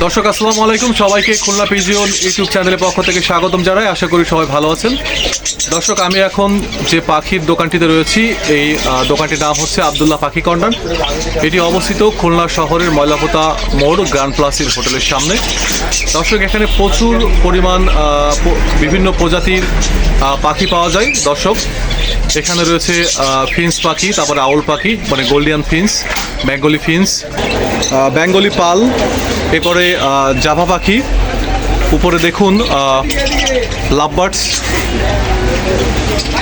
দর্শক আসসালামু আলাইকুম, সবাইকে খুলনা পিজিওন ইউটিউব চ্যানেলের পক্ষ থেকে স্বাগতম জানাই। আশা করি সবাই ভালো আছেন। দর্শক, আমি এখন যে পাখির দোকানটিতে রয়েছি, এই দোকানটির নাম হচ্ছে আবদুল্লাহ পাখি কর্নার। এটি অবস্থিত খুলনা শহরের ময়লাপোতা মোড় গ্র্যান্ড প্লাসির হোটেলের সামনে। দর্শক, এখানে প্রচুর পরিমাণ বিভিন্ন প্রজাতির পাখি পাওয়া যায়। দর্শক, এখানে রয়েছে ফিন্স পাখি, তারপরে আউল পাখি মানে গোল্ডিয়ান ফিন্স, বেঙ্গলি ফিন্স, বেঙ্গলি পাল, এরপরে জাভা পাখি, উপরে দেখুন লাভবার্ডস,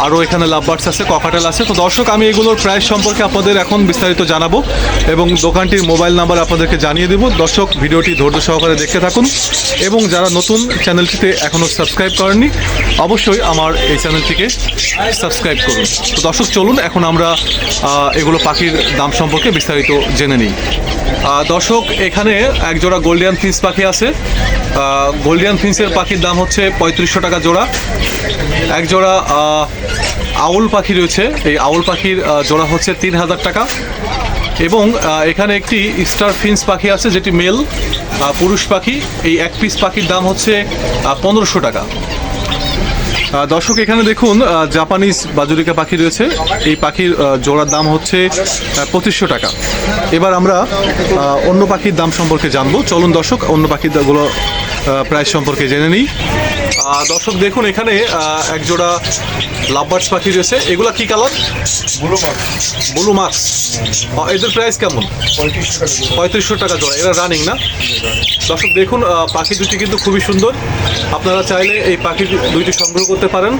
আরও এখানে লাভবার্ডস আছে, ককাটেল আছে। তো দর্শক, আমি এগুলোর প্রাইস সম্পর্কে আপনাদের এখন বিস্তারিত জানাবো এবং দোকানটির মোবাইল নাম্বার আপনাদেরকে জানিয়ে দেবো। দর্শক, ভিডিওটি ধৈর্য সহকারে দেখতে থাকুন এবং যারা নতুন চ্যানেলটিতে এখনও সাবস্ক্রাইব করেননি, অবশ্যই আমার এই চ্যানেলটিকে সাবস্ক্রাইব করুন। তো দর্শক, চলুন এখন আমরা এগুলো পাখির দাম সম্পর্কে বিস্তারিত জেনে নিই। দর্শক, এখানে একজোড়া গোল্ডিয়ান ফিন্স পাখি আছে। গোল্ডিয়ান ফিন্সের পাখির দাম হচ্ছে 3500 টাকা জোড়া। একজোড়া আউল পাখি রয়েছে, এই আউল পাখির জোড়া হচ্ছে 3000 টাকা। এবং এখানে একটি স্টার ফিন্স পাখি আছে, যেটি মেল পুরুষ পাখি। এই এক পিস পাখির দাম হচ্ছে 1500 টাকা। দর্শক, এখানে দেখুন জাপানিজ বাজুরিকা পাখি রয়েছে। এই পাখির জোড়ার দাম হচ্ছে 2500 টাকা। এবার আমরা অন্য পাখির দাম সম্পর্কে জানবো। চলুন দর্শক, অন্য পাখিগুলো প্রাইস সম্পর্কে জেনে নিই। দর্শক দেখুন, এখানে একজোড়া লাভবার্ডস পাখি রয়েছে। এগুলা কি কালার? Blue marks. এদের প্রাইস কেমন? 3500 টাকা জোড়া। এরা রানিং না? দর্শক দেখুন, পাখি দুটি কিন্তু খুবই সুন্দর। আপনারা চাইলে এই পাখি দুইটি সংগ্রহ করতে পারেন।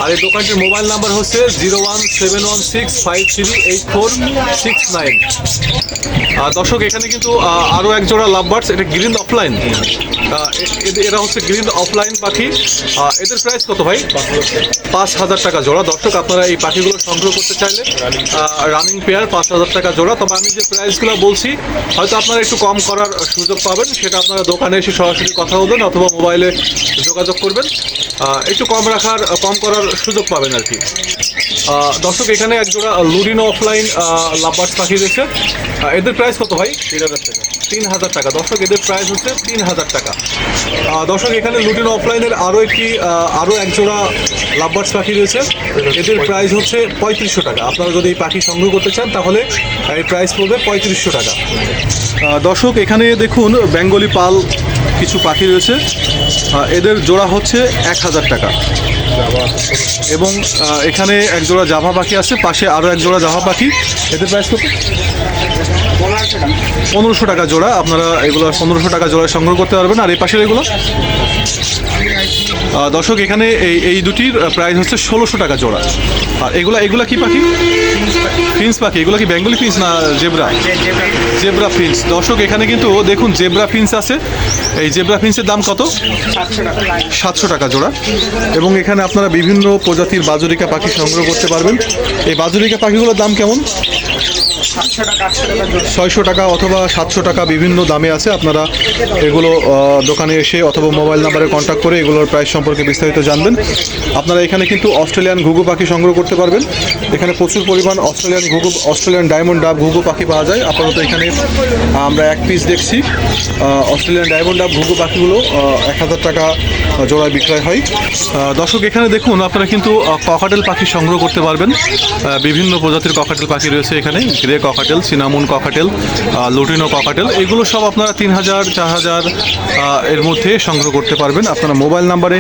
আর এই দোকানটির মোবাইল নাম্বার হচ্ছে 01716538469। দর্শক, এখানে কিন্তু আরও এক জোড়া লাভবার্ডস, এটা গ্রিন অফলাইন। এরা হচ্ছে গ্রিন অফলাইন পাখি। এদের প্রাইস কত ভাই? 5000 টাকা জোড়া। দর্শক, আপনারা এই পাখিগুলো সংগ্রহ করতে চাইলে রানিং পেয়ার 5000 টাকা জোড়া। তবে আমি যে প্রাইসগুলো বলছি, হয়তো আপনারা একটু কম করার সুযোগ পাবেন। সেটা আপনারা দোকানে এসে সরাসরি কথা বলবেন অথবা মোবাইলে যোগাযোগ করবেন, একটু কম করার সুযোগ পাবেন আর কি। দর্শক, এখানে একজোড়া লুডিনো অফলাইন লাভবার্ডস পাখি রয়েছে। এদের প্রাইস কত ভাই? 3000 টাকা। দর্শক, এদের প্রাইস হচ্ছে 3000 টাকা। দর্শক, এখানে লুডিনো অফলাইনের আরও একজোড়া লাভবার্ডস পাখি রয়েছে। এদের প্রাইস হচ্ছে 3500 টাকা। আপনারা যদি এই পাখি সংগ্রহ করতে চান তাহলে এই প্রাইস পড়বে 3500 টাকা। দর্শক, এখানে দেখুন বেঙ্গলি পাল কিছু পাখি রয়েছে। এদের জোড়া হচ্ছে 1000 টাকা। এবং এখানে এক জোড়া জাভা পাখি আছে, পাশে আরও এক জোড়া জাভা পাখি। এদের প্রাইস কত? 1500 টাকা জোড়া। আপনারা এগুলো 1500 টাকা জোড়ায় সংগ্রহ করতে পারবেন। আর এই পাশের এগুলো দর্শক, এখানে এই দুটির প্রাইস হচ্ছে 1600 টাকা জোড়া। আর এগুলা কি পাখি? ফিন্স পাখি। এগুলো কি বেঙ্গলি ফিন্স না জেব্রা? জেব্রা ফিন্স। দর্শক, এখানে কিন্তু দেখুন জেব্রা ফিন্স আছে। এই জেব্রা ফিন্সের দাম কত? 700 টাকা জোড়া। এবং এখানে আপনারা বিভিন্ন প্রজাতির বাজুরিকা পাখি সংগ্রহ করতে পারবেন। এই বাজুরিকা পাখিগুলোর দাম কেমন? 600 টাকা অথবা 700 টাকা, বিভিন্ন দামে আছে। আপনারা এগুলো দোকানে এসে অথবা মোবাইল নাম্বারে কন্ট্যাক্ট করে এগুলোর প্রাইস সম্পর্কে বিস্তারিত জানবেন। আপনারা এখানে কিন্তু অস্ট্রেলিয়ান ঘুঘু পাখি সংগ্রহ করতে পারবেন। এখানে প্রচুর পরিমাণ অস্ট্রেলিয়ান ডায়মন্ড ডাব ঘুঘু পাখি পাওয়া যায়। আপাতত এখানে আমরা এক পিস দেখছি। অস্ট্রেলিয়ান ডায়মন্ড ডাব ঘুঘু পাখিগুলো 1000 টাকা জোড়ায় বিক্রয় হয়। দর্শক, এখানে দেখুন আপনারা কিন্তু ককাটেল পাখি সংগ্রহ করতে পারবেন। বিভিন্ন প্রজাতির ককাটেল পাখি রয়েছে এখানে। Grey cockatiel, cinnamon cockatiel, lutino cockatiel, এগুলো সব আপনারা 3000 4000 এর মধ্যে সংগ্রহ করতে পারবেন। আপনারা মোবাইল নাম্বারে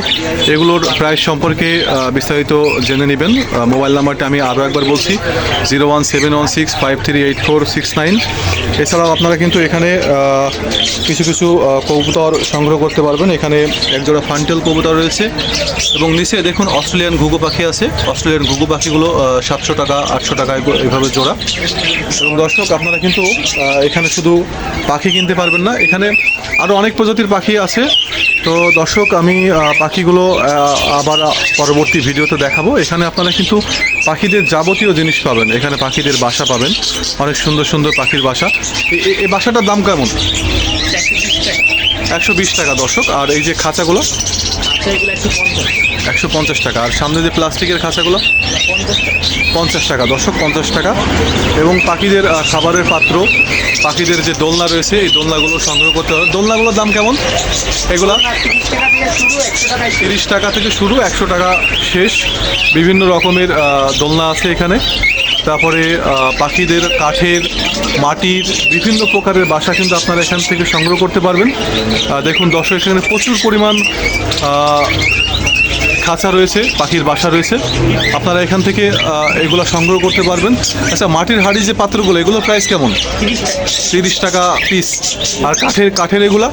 এগুলোর প্রাইস সম্পর্কে বিস্তারিত জেনে নেবেন। মোবাইল নাম্বারটা আমি আরও একবার বলছি, 01716538469। এছাড়াও আপনারা কিন্তু এখানে কিছু কবুতর সংগ্রহ করতে পারবেন। এখানে একজোড়া ফান্টেল কবুতর রয়েছে এবং নিচে দেখুন অস্ট্রেলিয়ান ঘুঘু পাখি আছে। অস্ট্রেলিয়ান ঘুঘু পাখিগুলো 700 টাকা 800 টাকা এভাবে জোড়া। এবং দর্শক, আপনারা কিন্তু এখানে শুধু পাখি কিনতে পারবেন না, এখানে আরও অনেক প্রজাতির পাখি আছে। তো দর্শক, আমি পাখিগুলো আবার পরবর্তী ভিডিওতে দেখাবো। এখানে আপনারা কিন্তু পাখিদের যাবতীয় জিনিস পাবেন। এখানে পাখিদের বাসা পাবেন, অনেক সুন্দর সুন্দর পাখির বাসা। এই বাসাটার দাম কেমন? 120 টাকা দর্শক। আর এই যে খাঁচাগুলো? 150 টাকা। আর সামনে যে প্লাস্টিকের খাঁচাগুলো? 50 টাকা দর্শক, 50 টাকা। এবং পাখিদের খাবারের পাত্র, পাখিদের যে দোলনা রয়েছে এই দোলনাগুলো সংগ্রহ করতে হবে। দোলনাগুলোর দাম কেমন এগুলা? 30 টাকা থেকে শুরু, 100 টাকা শেষ। বিভিন্ন রকমের দোলনা আছে এখানে। তারপরে পাখিদের কাঠের, মাটির বিভিন্ন প্রকারের বাসা কিন্তু আপনারা এখান থেকে সংগ্রহ করতে পারবেন। দেখুন দর্শক, এখানে প্রচুর পরিমাণ খাঁচা রয়েছে, পাখির বাসা রয়েছে। আপনারা এখান থেকে এগুলো সংগ্রহ করতে পারবেন। আচ্ছা, মাটির হাঁড়ি যে পাত্রগুলো, এগুলোর প্রাইস কেমন? 30 টাকা পিস। আর কাঠের এগুলা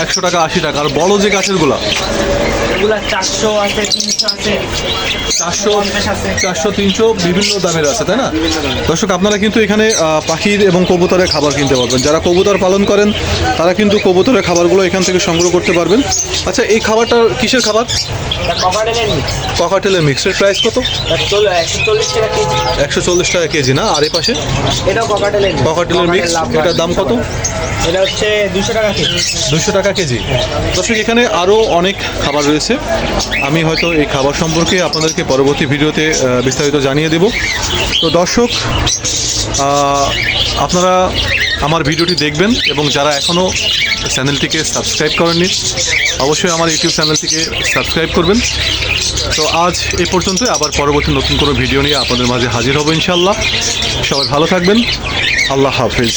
100 টাকা 80 টাকা। আর বড় যে কাঠেরগুলা 400 আছে, 300 আছে, 400 300 বিভিন্ন দামের আছে, তাই না? দর্শক, আপনারা কিন্তু এখানে পাখির এবং কবুতরের খাবার কিনতে পারবেন। যারা কবুতর পালন করেন তারা কিন্তু কবুতরের খাবারগুলো এখান থেকে সংগ্রহ করতে পারবেন। আচ্ছা, এই খাবারটা কিসের খাবার? ককাটেলের মিক্সের প্রাইস কত? 140 টাকা কেজি না? আর এই পাশে এটাও ককাটেলের মিক্স, এটার দাম কত? এটা হচ্ছে 200 টাকা কেজি। 200 টাকা কেজি। দর্শক, এখানে আরও অনেক খাবার রয়েছে। আমি হয়তো এই খাবার সম্পর্কে আপনাদেরকে পরবর্তী ভিডিওতে বিস্তারিত জানিয়ে দেব। তো দর্শক, আপনারা আমার ভিডিওটি দেখবেন এবং যারা এখনও চ্যানেলটিকে সাবস্ক্রাইব করেননি অবশ্যই আমার ইউটিউব চ্যানেলটিকে সাবস্ক্রাইব করবেন। তো আজ এই পর্যন্তই, আবার পরবর্তী নতুন কোনো ভিডিও নিয়ে আপনাদের মাঝে হাজির হব ইনশাআল্লাহ। সবাই ভালো থাকবেন। আল্লাহ হাফিজ।